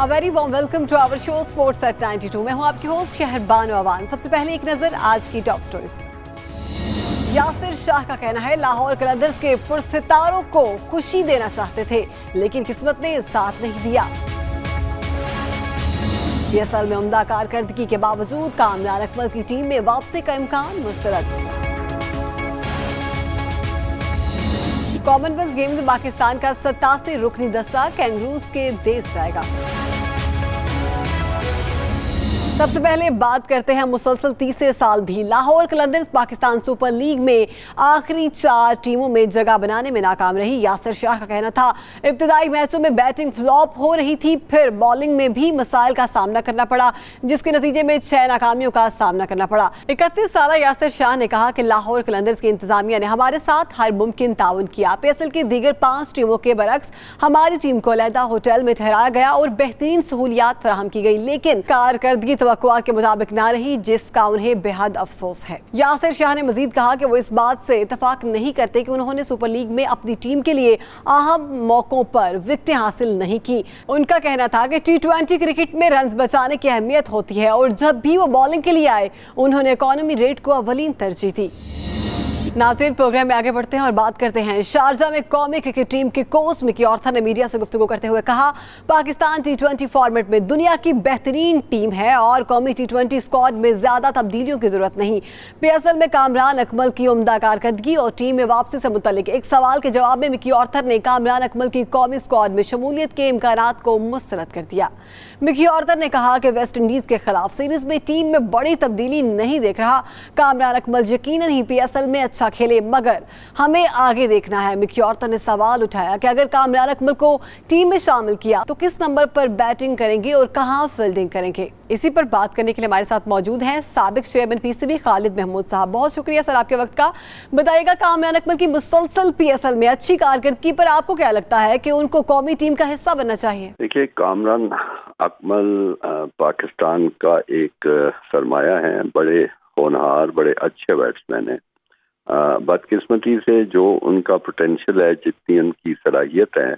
A very warm welcome to our show Sports at 92। मैं हूं आपकी होस्ट शहरबानो अवान। सबसे पहले एक नजर आज की टॉप स्टोरीज पर। यासिर शाह का कहना है लाहौर कलंदर्स के पुरसितारों को खुशी देना चाहते थे, लेकिन किस्मत ने साथ नहीं दिया। पीएसएल में उम्दा कारकर्दगी के बावजूद कामरान अकमल की टीम में वापसी का इम्कान मुस्तरद। कॉमनवेल्थ गेम्स में पाकिस्तान का 87 रुकनी दस्ता कैंगरूज के देश जाएगा। सबसे पहले बात करते हैं मुसलसल तीसरे साल भी लाहौर कलंदर्स पाकिस्तान सुपर लीग में आखिरी 4 टीमों में जगह बनाने में नाकाम रही। यासिर शाह का कहना था इब्तिदाई मैचों में बैटिंग फ्लॉप हो रही थी, फिर बॉलिंग में भी मसाइल का सामना करना पड़ा, जिसके नतीजे में 6 नाकामियों का सामना करना पड़ा। 31 साल यासिर शाह ने कहा कि लाहौर कलंदर्स की इंतजामिया ने हमारे साथ हर मुमकिन ताउन किया। पीएसएल की दीगर 5 टीमों के बरक्स हमारी टीम को अलहदा होटल में ठहराया गया और बेहतरीन सहूलियात फराहम की गई, लेकिन कारकर्दगी तवक्कुआत के मुताबिक ना रही, जिसका उन्हें बेहद अफसोस है। यासिर शाह ने मजीद कहा कि वो इस बात से इतफाक नहीं करते कि उन्होंने सुपर लीग में अपनी टीम के लिए अहम मौकों पर विकेटें हासिल नहीं की। उनका कहना था कि T20 क्रिकेट में रन्स बचाने की अहमियत होती है और जब भी वो बॉलिंग के लिए आए उन्होंने इकॉनमी रेट को अव्वलीन तरजीह दी। नाज़रीन, प्रोग्राम में आगे बढ़ते हैं और बात करते हैं शारजा में कौमी क्रिकेट टीम के कोच मिकी आर्थर ने मीडिया से गुफ्तगू करते हुए कहा पाकिस्तान T20 फॉर्मेट में दुनिया की बेहतरीन टीम है और कौमी T20 स्क्वाड में ज्यादा तब्दीलियों की जरूरत नहीं। पीएसएल में कामरान अकमल की उम्दा कारकर्दगी और टीम में वापसी से मुतल्लिक एक सवाल के जवाब में मिकी आर्थर ने कामरान अकमल की कौमी स्क्वाड में शमूलियत के इम्कानात को मुस्तरद कर दिया। मिकी आर्थर ने कहा कि वेस्ट इंडीज के खिलाफ सीरीज में टीम में बड़ी तब्दीली नहीं देख रहा। कामरान अकमल यकीनन ही पीएसएल में अच्छा खेले, मगर हमें आगे देखना है। मिकी आर्थर ने सवाल उठाया कि अगर कामरान अकमल को टीम में शामिल किया तो किस नंबर पर बैटिंग करेंगे और कहां फील्डिंग करेंगे। इसी पर बात करने के लिए हमारे साथ मौजूद हैं साबिक चेयरमैन पीसीबी खालिद महमूद साहब। बहुत शुक्रिया सर आपके वक्त का। बताइएगा, कामरान अकमल की मुसलसल पीएसएल में अच्छी कारकर्दगी पर आपको क्या लगता है कि उनको कौमी टीम का हिस्सा बनना चाहिए? देखिए, कामरान अकमल पाकिस्तान का एक सरमाया है, बड़े होनहार, बड़े अच्छे बैट्समैन हैं। बदकिस्मती से जो उनका पोटेंशियल है, जितनी उनकी सलाहियत है,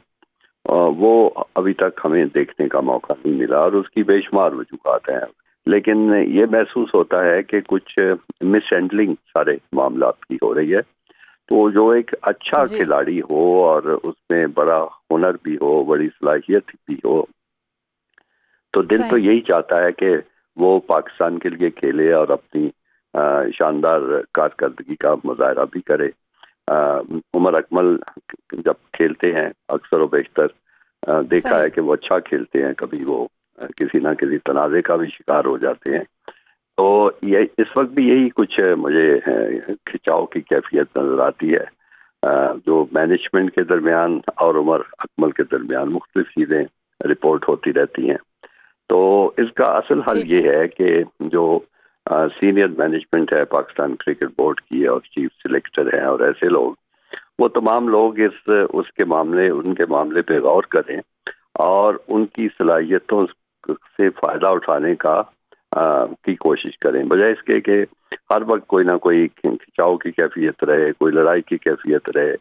वो अभी तक हमें देखने का मौका नहीं मिला और उसकी बेशुमार वजूहात हैं। लेकिन ये महसूस होता है कि कुछ मिसहैंडलिंग सारे मामलात की हो रही है। तो जो एक अच्छा खिलाड़ी हो और उसमें बड़ा हुनर भी हो, बड़ी सलाहियत भी हो, तो दिल तो यही चाहता है कि वो पाकिस्तान के लिए खेले और अपनी शानदार कारकर्दगी का मुजाहरा भी करे। उमर अकमल जब खेलते हैं अक्सर व बेशतर देखा है कि वो अच्छा खेलते हैं, कभी वो किसी ना किसी तनाज़े का भी शिकार हो जाते हैं। तो ये इस वक्त भी यही कुछ मुझे खिंचाव की कैफियत नजर आती है, जो मैनेजमेंट के दरमियान और उमर अकमल के दरमियान मुख्तलिफ चीज़ें रिपोर्ट होती रहती हैं। तो इसका असल हल ये है कि जो सीनियर मैनेजमेंट है पाकिस्तान क्रिकेट बोर्ड की और चीफ सिलेक्टर हैं और ऐसे लोग, वो तमाम लोग उनके मामले पे गौर करें और उनकी सलाहियतों से फ़ायदा उठाने की कोशिश करें, बजाय इसके कि हर वक्त कोई ना कोई खिंचाव की कैफियत रहे, कोई लड़ाई की कैफियत रहे,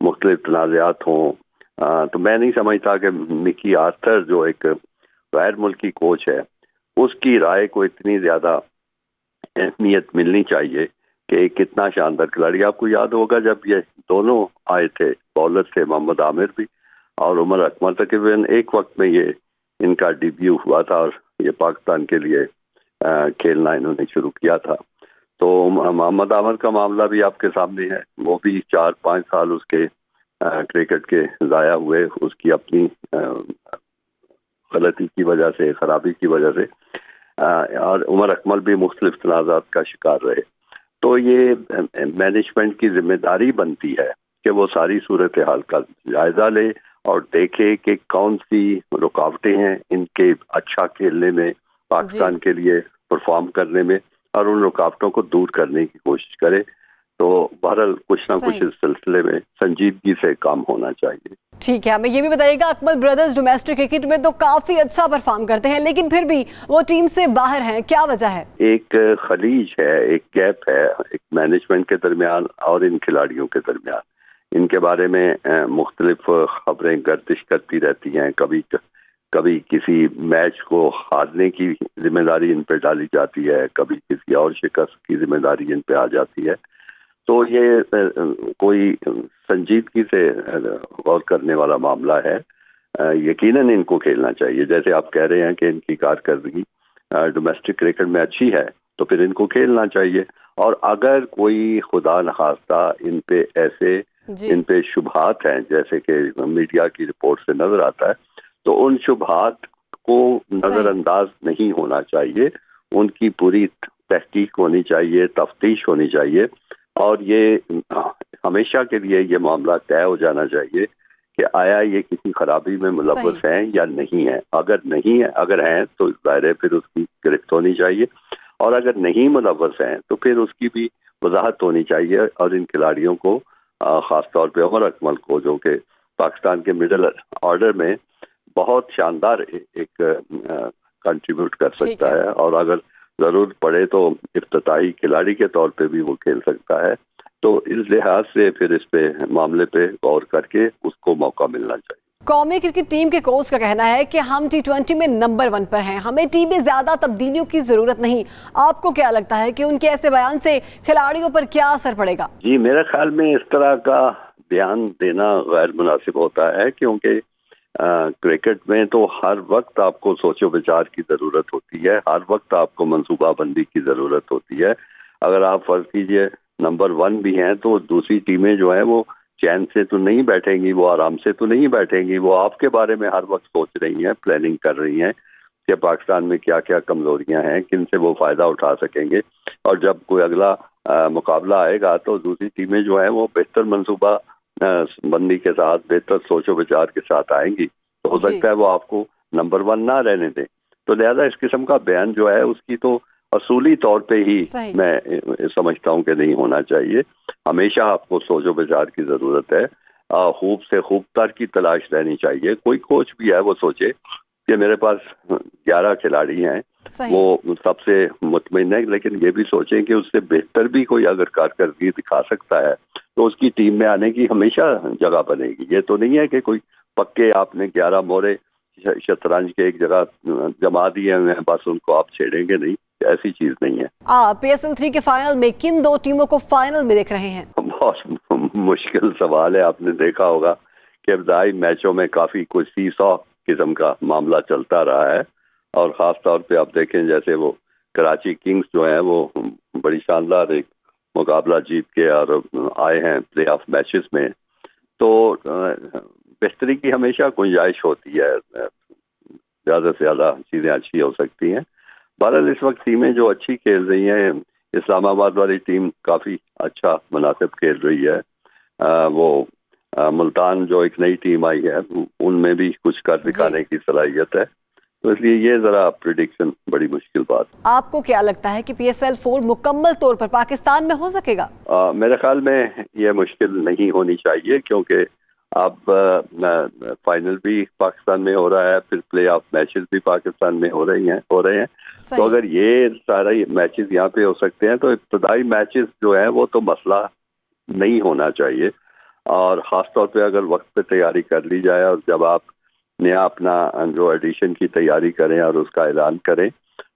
मुख्तलिफ तनाज़ात हों। तो मैं नहीं समझता कि मिकी आर्थर जो एक गैर मुल्की कोच है, उसकी राय को इतनी ज़्यादा अहमियत मिलनी चाहिए कि कितना शानदार खिलाड़ी। आपको याद होगा जब ये दोनों आए थे, बॉलर थे मोहम्मद आमिर भी और उमर अकमल, तकरीबन एक वक्त में ये इनका डेब्यू हुआ था और ये पाकिस्तान के लिए खेलना इन्होंने शुरू किया था। तो मोहम्मद आमिर का मामला भी आपके सामने है, वो भी 4-5 साल उसके क्रिकेट के ज़ाया हुए, उसकी अपनी गलती की वजह से, खराबी की वजह से, और उमर अकमल भी मुख्तलिफ तनाज़ात का शिकार रहे। तो ये मैनेजमेंट की जिम्मेदारी बनती है कि वो सारी सूरत हाल का जायजा ले और देखे कि कौन सी रुकावटें हैं इनके अच्छा खेलने में, पाकिस्तान के लिए परफॉर्म करने में, और उन रुकावटों को दूर करने की कोशिश करे। तो बहरहाल कुछ ना कुछ इस सिलसिले में संजीदगी से काम होना चाहिए। ठीक है, हमें ये भी बताइएगा, अकमल ब्रदर्स डोमेस्टिक क्रिकेट में तो काफी अच्छा परफॉर्म करते हैं, लेकिन फिर भी वो टीम से बाहर हैं, क्या वजह है? एक खलीज है, एक गैप है, एक मैनेजमेंट के दरमियान और इन खिलाड़ियों के दरमियान। इनके बारे में मुख्तलिफ खबरें गर्दिश करती रहती हैं, कभी कभी किसी मैच को हारने की जिम्मेदारी इन पे डाली जाती है, कभी किसी और शिकस्त की जिम्मेदारी इन पे आ जाती है। तो ये कोई संजीदगी से गौर करने वाला मामला है। यकीनन इनको खेलना चाहिए। जैसे आप कह रहे हैं कि इनकी कारकर्दगी डोमेस्टिक क्रिकेट में अच्छी है, तो फिर इनको खेलना चाहिए। और अगर कोई खुदा न खास्ता इन पे शुबहात हैं, जैसे कि मीडिया की रिपोर्ट से नजर आता है, तो उन शुबहात को नजरअंदाज नहीं होना चाहिए। उनकी पूरी तहकीक होनी चाहिए, तफ्तीश होनी चाहिए, और ये हमेशा के लिए ये मामला तय हो जाना चाहिए कि आया ये किसी खराबी में मुलव्वस हैं या नहीं है। अगर नहीं है, अगर हैं तो ज़ाहिर है फिर उसकी गिरफ्त होनी चाहिए, और अगर नहीं मुलव्वस हैं तो फिर उसकी भी वजाहत होनी चाहिए। और इन खिलाड़ियों को ख़ासतौर पे उमर अकमल को, जो कि पाकिस्तान के मिडिल ऑर्डर में बहुत शानदार एक कंट्रीब्यूट कर सकता है, और अगर ज़रूरत पड़े तो इफ्तिताही खिलाड़ी के तौर पे भी वो खेल सकता है। तो इस लिहाज से फिर इस पे मामले पे गौर करके उसको मौका मिलना चाहिए। कौमी क्रिकेट टीम के कोच का कहना है कि हम T20 में नंबर 1 पर हैं, हमें टीम में ज्यादा तब्दीलियों की जरूरत नहीं। आपको क्या लगता है कि उनके ऐसे बयान से खिलाड़ियों पर क्या असर पड़ेगा? जी, मेरे ख्याल में इस तरह का बयान देना गैर मुनासिब होता है, क्योंकि क्रिकेट में तो हर वक्त आपको सोचो विचार की जरूरत होती है, हर वक्त आपको मंसूबाबंदी की जरूरत होती है। अगर आप फर्ज कीजिए नंबर 1 भी हैं, तो दूसरी टीमें जो है वो चैन से तो नहीं बैठेंगी, वो आराम से तो नहीं बैठेंगी, वो आपके बारे में हर वक्त सोच रही हैं, प्लानिंग कर रही हैं कि पाकिस्तान में क्या क्या कमजोरियां हैं, किन से वो फायदा उठा सकेंगे। और जब कोई अगला मुकाबला आएगा तो दूसरी टीमें जो है वो बेहतर मंसूबा बंदी के साथ, बेहतर सोचो विचार के साथ आएंगी, तो हो सकता है वो आपको नंबर 1 ना रहने दें। तो लिहाजा इस किस्म का बयान जो है उसकी तो असूली तौर पे ही मैं समझता हूं कि नहीं होना चाहिए। हमेशा आपको सोचो विचार की जरूरत है, खूब से खूब तर की तलाश रहनी चाहिए। कोई कोच भी है वो सोचे कि मेरे पास 11 खिलाड़ी हैं, वो सबसे मुतमिन है, लेकिन ये भी सोचें कि उससे बेहतर भी कोई अगर कारकर्दगी दिखा सकता है तो उसकी टीम में आने की हमेशा जगह बनेगी। ये तो नहीं है कि कोई पक्के आपने 11 मोरे शतरंज के एक जगह जमा दिए हुए हैं, बस उनको आप छेड़ेंगे नहीं, ऐसी चीज नहीं है। PSL 3 के फाइनल में किन 2 टीमों को फाइनल में देख रहे हैं? बहुत मुश्किल सवाल है। आपने देखा होगा कि इब्तदाई मैचों में काफी कुछ सीसॉ किस्म का मामला चलता रहा है, और खास तौर पे आप देखें जैसे वो कराची किंग्स जो है वो बड़ी शानदार एक मुकाबला जीत के और आए हैं प्ले ऑफ मैचेस में, तो बेहतरी की हमेशा गुंजाइश होती है, ज्यादा से ज्यादा चीजें अच्छी हो सकती हैं। बहरहाल इस वक्त टीमें जो अच्छी खेल रही हैं, इस्लामाबाद वाली टीम काफी अच्छा मुनासिब खेल रही है, वो मुल्तान जो एक नई टीम आई है उनमें भी कुछ कर दिखाने की सलाहियत है, तो इसलिए ये जरा प्रिडिक्शन बड़ी मुश्किल बात। आपको क्या लगता है कि PSL 4 मुकम्मल तौर पर पाकिस्तान में हो सकेगा? मेरे ख्याल में ये मुश्किल नहीं होनी चाहिए, क्योंकि अब फाइनल भी पाकिस्तान में हो रहा है, फिर प्ले ऑफ मैचेस भी पाकिस्तान में हो रहे हैं। तो अगर ये सारे मैचेस यहाँ पे हो सकते हैं तो इब्तदाई मैचेस जो है वो तो मसला नहीं होना चाहिए, और ख़ास तौर पे अगर वक्त पे तैयारी कर ली जाए और जब आप नया अपना जो एडिशन की तैयारी करें और उसका ऐलान करें,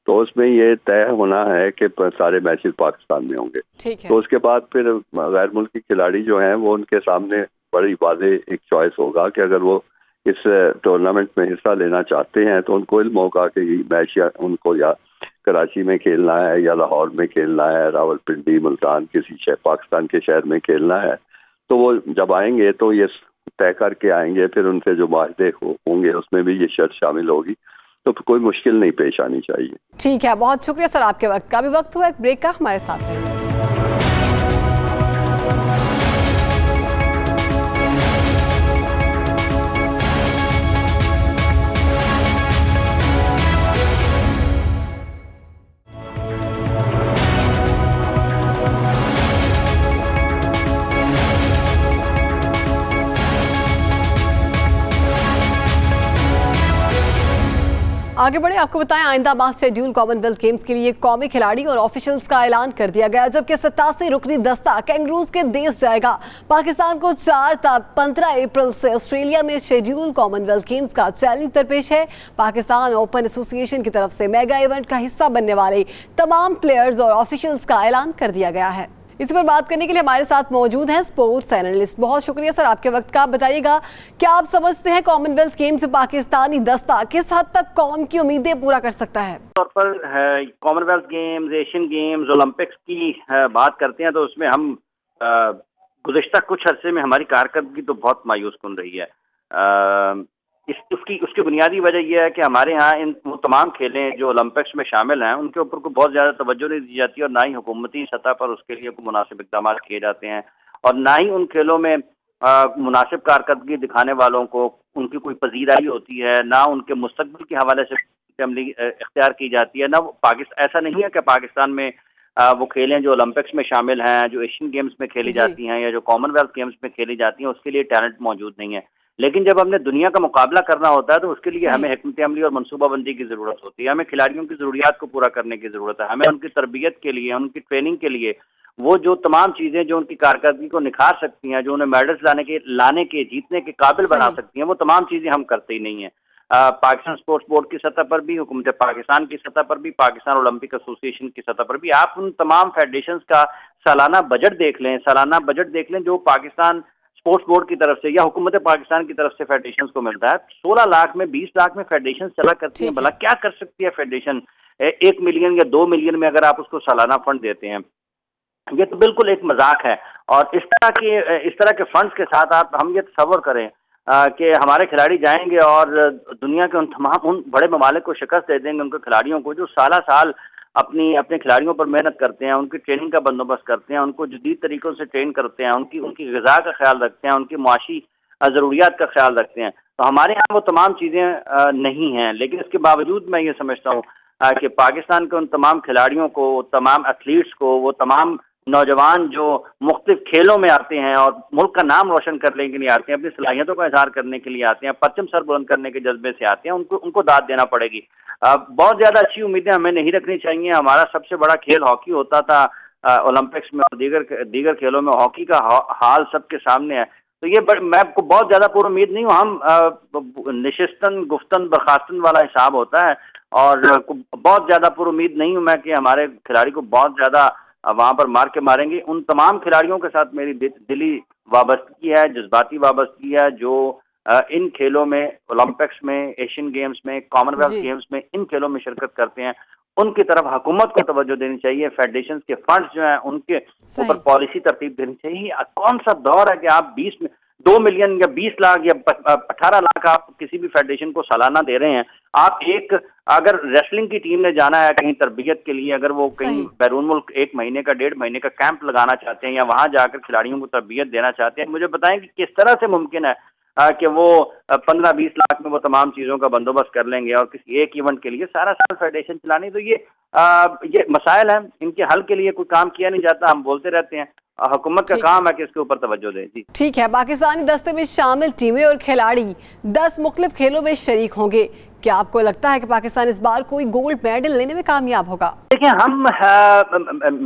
तो उसमें ये तय होना है कि सारे मैचेस पाकिस्तान में होंगे। तो उसके बाद फिर गैर मुल्की खिलाड़ी जो हैं वो उनके सामने बड़ी वाज़ेह एक चॉइस होगा कि अगर वो इस टूर्नामेंट में हिस्सा लेना चाहते हैं तो उनको इल्म होगा कि ये मैच उनको या कराची में खेलना है या लाहौर में खेलना है, रावलपिंडी, मुल्तान, किसी पाकिस्तान के शहर में खेलना है। तो वो जब आएंगे तो ये तय करके आएंगे, फिर उनसे जो माहदे होंगे उसमें भी ये शर्त शामिल होगी, तो कोई मुश्किल नहीं पेश आनी चाहिए। ठीक है, बहुत शुक्रिया सर, आपके वक्त का भी वक्त हुआ एक ब्रेक का, हमारे साथ रहिए। आगे बढ़े, आपको बताएं आइंदा माह शेड्यूल कॉमनवेल्थ गेम्स के लिए कौमी खिलाड़ी और ऑफिशियल्स का ऐलान कर दिया गया, जबकि 87 रुकनी दस्ता कैंगरूज के देश जाएगा। पाकिस्तान को 4-15 अप्रैल से ऑस्ट्रेलिया में शेड्यूल कॉमनवेल्थ गेम्स का चैलेंज दरपेश है। पाकिस्तान ओपन एसोसिएशन की तरफ से मेगा इवेंट का हिस्सा बनने वाले तमाम प्लेयर्स और ऑफिशियल्स का ऐलान कर दिया गया है। इस पर बात करने के लिए हमारे साथ मौजूद हैं स्पोर्ट्स एनालिस्ट। बहुत शुक्रिया सर आपके वक्त का। आप बताइएगा, क्या आप समझते हैं कॉमनवेल्थ गेम्स से पाकिस्तानी दस्ता किस हद तक कौम की उम्मीदें पूरा कर सकता है? तौर पर Commonwealth games, Asian games, Olympics की बात करते हैं तो उसमें हम गुज़िश्ता कुछ अरसे में हमारी कारकर्दगी तो बहुत मायूस कुन रही है। उसकी बुनियादी वजह यह है कि हमारे यहाँ वो तमाम खेलें जो ओलंपिक्स में शामिल हैं उनके ऊपर को बहुत ज़्यादा तवज्जो नहीं दी जाती और ना ही हुकूमती सतह पर उसके लिए कोई मुनासिब इक़दाम किए जाते हैं और ना ही उन खेलों में मुनासिब कारकर्दगी दिखाने वालों को उनकी कोई पजीराई होती है, ना उनके मुस्तकबिल के हवाले से अमली इख्तियार की जाती है। ना पाकिस्तान, ऐसा नहीं है कि पाकिस्तान में वो खेलें जो ओलंपिक्स में शामिल हैं, जो एशियन गेम्स में खेली जाती हैं या जो कॉमनवेल्थ गेम्स में खेली जाती हैं, उसके लिए टैलेंट मौजूद नहीं है। लेकिन जब हमने दुनिया का मुकाबला करना होता है तो उसके लिए हमें हिकमत अमली और मनसूबाबंदी की ज़रूरत होती है। हमें खिलाड़ियों की ज़रूरियात को पूरा करने की ज़रूरत है। हमें उनकी तरबियत के लिए, उनकी ट्रेनिंग के लिए वो जो तमाम चीज़ें जो उनकी कारकर्दगी को निखार सकती हैं, जो उन्हें मेडल्स लाने के जीतने के काबिल बना सकती हैं, वो तमाम चीज़ें हम करते ही नहीं हैं। पाकिस्तान स्पोर्ट्स बोर्ड की सतह पर भी, हुकूमत पाकिस्तान की सतह पर भी, पाकिस्तान ओलंपिक एसोसिएशन की सतह पर भी आप उन तमाम फेडरेशंस का सालाना बजट देख लें जो पाकिस्तान स्पोर्ट्स बोर्ड की तरफ से या हुकूमत पाकिस्तान की तरफ से फेडरेशन को मिलता है। 16 लाख में 20 लाख में फेडरेशन चला करती है। भला क्या कर सकती है फेडरेशन 1 मिलियन या 2 मिलियन में अगर आप उसको सालाना फंड देते हैं? ये तो बिल्कुल एक मजाक है। और इस तरह के फंड्स के साथ हम ये तसव्वुर करें कि हमारे खिलाड़ी जाएंगे और दुनिया के उन बड़े ममालिक को शिकस्त दे देंगे, उनके खिलाड़ियों को जो साल अपने खिलाड़ियों पर मेहनत करते हैं, उनकी ट्रेनिंग का बंदोबस्त करते हैं, उनको जदीद तरीकों से ट्रेन करते हैं, उनकी ग़िज़ा का ख्याल रखते हैं, उनकी मुआशी ज़रूरियात का ख्याल रखते हैं। तो हमारे यहाँ वो तमाम चीज़ें नहीं हैं। लेकिन इसके बावजूद मैं ये समझता हूँ कि पाकिस्तान के उन तमाम खिलाड़ियों को, तमाम एथलीट्स को, वो तमाम नौजवान जो मुख्तलिफ खेलों में आते हैं और मुल्क का नाम रोशन करने के लिए आते हैं, अपनी सलाहियतों का इजहार करने के लिए आते हैं, परचम सर बुलंद करने के जज्बे से आते हैं, उनको दाद देना पड़ेगी। बहुत ज़्यादा अच्छी उम्मीदें हमें नहीं रखनी चाहिए। हमारा सबसे बड़ा खेल हॉकी होता था ओलंपिक्स में और दीगर खेलों में हॉकी का हाल सबके सामने है। तो ये मैं आपको बहुत ज़्यादा पूरी उम्मीद नहीं हूँ। हम निशिस्तन गुफ्तन बर्खास्तन वाला हिसाब होता है और बहुत ज़्यादा पूरी उम्मीद नहीं हूँ मैं कि हमारे खिलाड़ी को बहुत ज़्यादा वहाँ पर मार के मारेंगे। उन तमाम खिलाड़ियों के साथ मेरी दिली वाबस्तगी है, जज्बाती वाबस्तगी है जो इन खेलों में, ओलंपिक्स में, एशियन गेम्स में, कॉमनवेल्थ गेम्स में, इन खेलों में शिरकत करते हैं। उनकी तरफ हुकूमत को तवज्जो देनी चाहिए। फेडरेशन के फंड्स जो हैं उनके ऊपर पॉलिसी तरतीब देनी चाहिए। कौन सा दौर है कि आप 2 मिलियन या 20 लाख या 18 लाख आप किसी भी फेडरेशन को सालाना दे रहे हैं। आप अगर रेसलिंग की टीम ने जाना है कहीं तरबियत के लिए, अगर वो कहीं बैरून मुल्क 1 महीने का 1.5 महीने का कैंप लगाना चाहते हैं या वहां जाकर खिलाड़ियों को तरबियत देना चाहते हैं, मुझे बताएं कि किस तरह से मुमकिन है कि वो 15-20 लाख में वो तमाम चीज़ों का बंदोबस्त कर लेंगे और किसी एक इवेंट के लिए सारा साल फेडरेशन चलानी। तो ये मसाइल हैं, इनके हल के लिए कोई काम किया नहीं जाता। हम बोलते रहते हैं, हुकूमत का काम है कि इसके ऊपर तवज्जो दे। जी ठीक है। पाकिस्तानी दस्ते में शामिल टीमें और खिलाड़ी 10 मुख्तलिफ खेलों में शरीक होंगे। क्या आपको लगता है कि पाकिस्तान इस बार कोई गोल्ड मेडल लेने में कामयाब होगा? देखिए, हम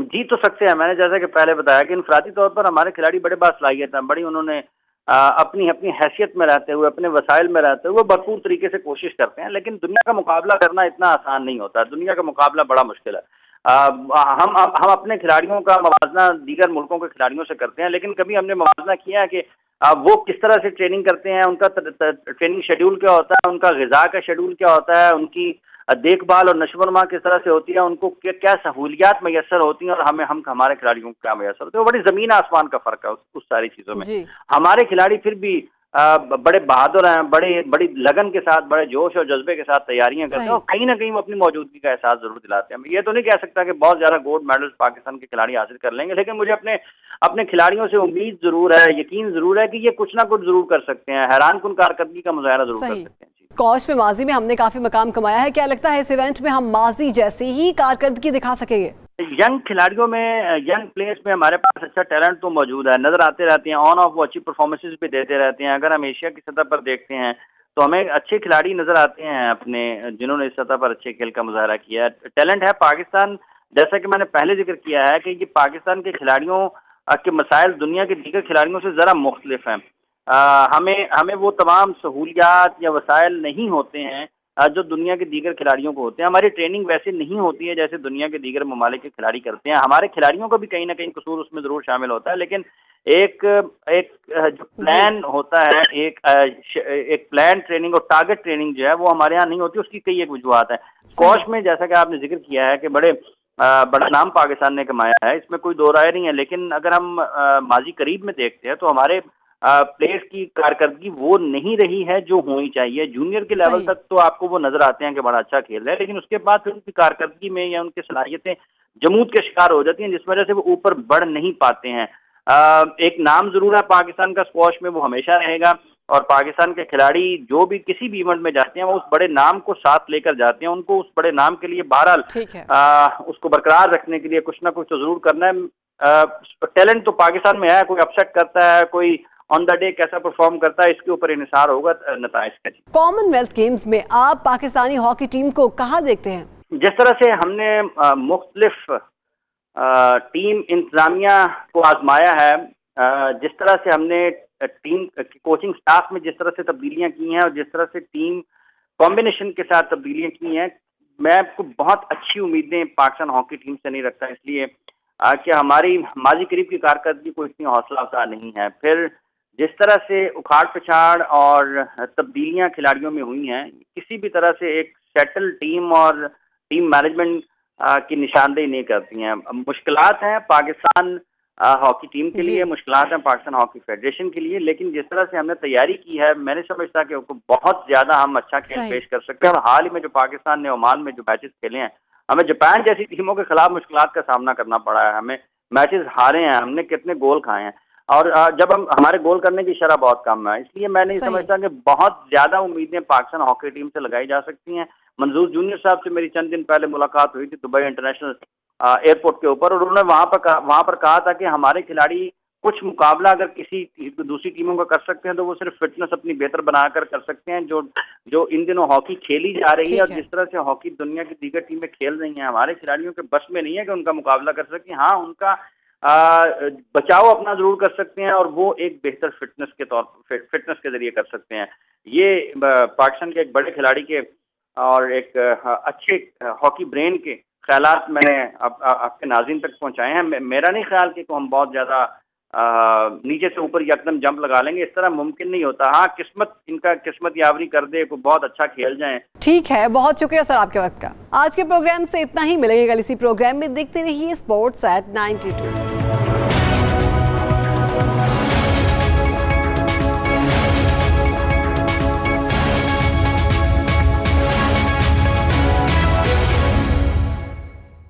जीत तो सकते हैं। मैंने जैसा कि पहले बताया कि इनफरादी तौर पर हमारे खिलाड़ी बड़े बासलाहियत हैं, बड़ी उन्होंने अपनी हैसियत में रहते हुए, अपने वसाइल में रहते हुए भरपूर तरीके से कोशिश करते हैं। लेकिन दुनिया का मुकाबला करना इतना आसान नहीं होता। दुनिया का मुकाबला बड़ा मुश्किल है। हम अपने खिलाड़ियों का मवाजना दीगर मुल्कों के खिलाड़ियों से करते हैं, लेकिन कभी हमने मवाजना किया है कि वो किस तरह से ट्रेनिंग करते हैं, उनका ट्रेनिंग शेड्यूल क्या होता है, उनका ग़िज़ा का शेड्यूल क्या होता है, उनकी देखभाल और नशोनुमा किस तरह से होती है, उनको क्या सहूलियात मैसर होती हैं और हमारे खिलाड़ियों को क्या मैसर होती है। वो बड़ी ज़मीन आसमान का फ़र्क है उस सारी चीज़ों में। हमारे खिलाड़ी फिर भी बड़े बहादुर हैं, बड़ी लगन के साथ, बड़े जोश और जज्बे के साथ तैयारियां करते हैं और कहीं ना कहीं वो अपनी मौजूदगी का एहसास जरूर दिलाते हैं। मैं ये तो नहीं कह सकता कि बहुत ज्यादा गोल्ड मेडल्स पाकिस्तान के खिलाड़ी हासिल कर लेंगे, लेकिन मुझे अपने खिलाड़ियों से उम्मीद जरूर है, यकीन जरूर है कि ये कुछ ना कुछ जरूर कर सकते हैं। हैरानकुन कारकर्दगी का मुजाहरा जरूर कर सकते हैं। स्क्वॉश में माजी में हमने काफी मकाम कमाया है। क्या लगता है इस इवेंट में हम माजी जैसी ही कारकर्दगी दिखा सकेंगे? यंग खिलाड़ियों में, यंग प्लेयर्स में हमारे पास अच्छा टैलेंट तो मौजूद है, नजर आते रहते हैं। ऑन ऑफ वो अच्छी परफॉर्मेंसेस भी देते रहते हैं। अगर हम एशिया की सतह पर देखते हैं तो हमें अच्छे खिलाड़ी नजर आते हैं अपने, जिन्होंने इस सतह पर अच्छे खेल का मुजाहरा किया है। टैलेंट है पाकिस्तान, जैसा कि मैंने पहले जिक्र किया है कि ये पाकिस्तान के खिलाड़ियों के मसाइल दुनिया के दीगर खिलाड़ियों से ज़रा मुख्तलिफ हैं। हमें हमें वो तमाम सहूलियात या वसाइल नहीं होते हैं जो दुनिया के दीगर खिलाड़ियों को होते हैं। हमारी ट्रेनिंग वैसे नहीं होती है जैसे दुनिया के दीगर ममालिक के खिलाड़ी करते हैं। हमारे खिलाड़ियों का भी कहीं ना कहीं कसूर उसमें ज़रूर शामिल होता है, लेकिन एक एक जो प्लान होता है, एक प्लान ट्रेनिंग और टारगेट ट्रेनिंग जो है वो हमारे यहाँ नहीं होती। उसकी कई एक वजूहत है। स्क्वॉश में जैसा कि आपने जिक्र किया है कि बड़ा नाम पाकिस्तान ने कमाया है, इसमें कोई दो राय नहीं है, लेकिन अगर हम माजी करीब में देखते हैं तो हमारे प्लेयर्स की कारकर्दगी वो नहीं रही है जो होनी चाहिए। जूनियर के लेवल तक तो आपको वो नजर आते हैं कि बड़ा अच्छा खेल रहे हैं, लेकिन उसके बाद फिर उनकी कारकर्दगी में या उनकी सलाहियतें जमूद के शिकार हो जाती हैं, जिस वजह से वो ऊपर बढ़ नहीं पाते हैं। एक नाम जरूर है पाकिस्तान का स्क्वॉश में, वो हमेशा रहेगा, और पाकिस्तान के खिलाड़ी जो भी किसी भी इवेंट में जाते हैं वो उस बड़े नाम को साथ लेकर जाते हैं। उनको उस बड़े नाम के लिए बहरहाल उसको बरकरार रखने के लिए कुछ ना कुछ तो जरूर करना है। टैलेंट तो पाकिस्तान में है, कोई अपसेट करता है, कोई ऑन द डे कैसा परफॉर्म करता है, इसके ऊपर इन्हिसार होगा नताइज का। कॉमनवेल्थ गेम्स में आप पाकिस्तानी हॉकी टीम को कहाँ देखते हैं? जिस तरह से हमने मुख्तलिफ टीम इंतजामिया को आजमाया है, जिस तरह से हमने टीम कोचिंग स्टाफ में जिस तरह से तब्दीलियां की हैं और जिस तरह से टीम कॉम्बिनेशन के साथ तब्दीलियां की हैं, मैं आपको बहुत अच्छी उम्मीदें पाकिस्तान हॉकी टीम से नहीं रखता, इसलिए कि हमारी माजी करीब की कारकर्दगी को इतनी हौसला अफजा नहीं है। फिर जिस तरह से उखाड़ पिछाड़ और तब्दीलियां खिलाड़ियों में हुई हैं, किसी भी तरह से एक सेटल टीम और टीम मैनेजमेंट की निशानदेही नहीं करती हैं। मुश्किलात हैं पाकिस्तान हॉकी टीम के लिए, मुश्किलात हैं पाकिस्तान हॉकी फेडरेशन के लिए, लेकिन जिस तरह से हमने तैयारी की है, मैंने समझता कि बहुत ज्यादा हम अच्छा खेल पेश कर सकते हैं। और हाल ही में जो पाकिस्तान ने ओमान में जो मैचेस खेले हैं, हमें जापान जैसी टीमों के खिलाफ मुश्किलात का सामना करना पड़ा है, हमें मैचेस हारे हैं, हमने कितने गोल खाए हैं, और जब हमारे गोल करने की शरह बहुत कम है, इसलिए मैं नहीं समझता कि बहुत ज्यादा उम्मीदें पाकिस्तान हॉकी टीम से लगाई जा सकती हैं। मंजूर जूनियर साहब से मेरी चंद दिन पहले मुलाकात हुई थी दुबई इंटरनेशनल एयरपोर्ट के ऊपर, और उन्होंने वहां पर कहा था कि हमारे खिलाड़ी कुछ मुकाबला अगर किसी दूसरी टीमों का कर सकते हैं तो वो सिर्फ फिटनेस अपनी बेहतर बनाकर कर सकते हैं। जो इन दिनों हॉकी खेली जा रही है और जिस तरह से हॉकी दुनिया की दीगर टीमें खेल रही हैं, हमारे खिलाड़ियों के बस में नहीं है कि उनका मुकाबला कर सकें। हाँ, उनका बचाव अपना जरूर कर सकते हैं, और वो एक बेहतर फिटनेस के जरिए कर सकते हैं। ये पाकिस्तान के एक बड़े खिलाड़ी के और एक अच्छे हॉकी ब्रेन के ख्यालात मैंने आपके नाज़रीन तक पहुंचाए हैं। मेरा नहीं ख्याल कि हम बहुत ज्यादा नीचे से ऊपर यकदम जंप लगा लेंगे, इस तरह मुमकिन नहीं होता। हाँ, किस्मत यावरी कर दे, को बहुत अच्छा खेल जाए। ठीक है, बहुत शुक्रिया सर आपके वक्त का। आज के प्रोग्राम से इतना ही, मिलेंगे कल इसी प्रोग्राम में। देखते रहिए स्पोर्ट्स एट 92।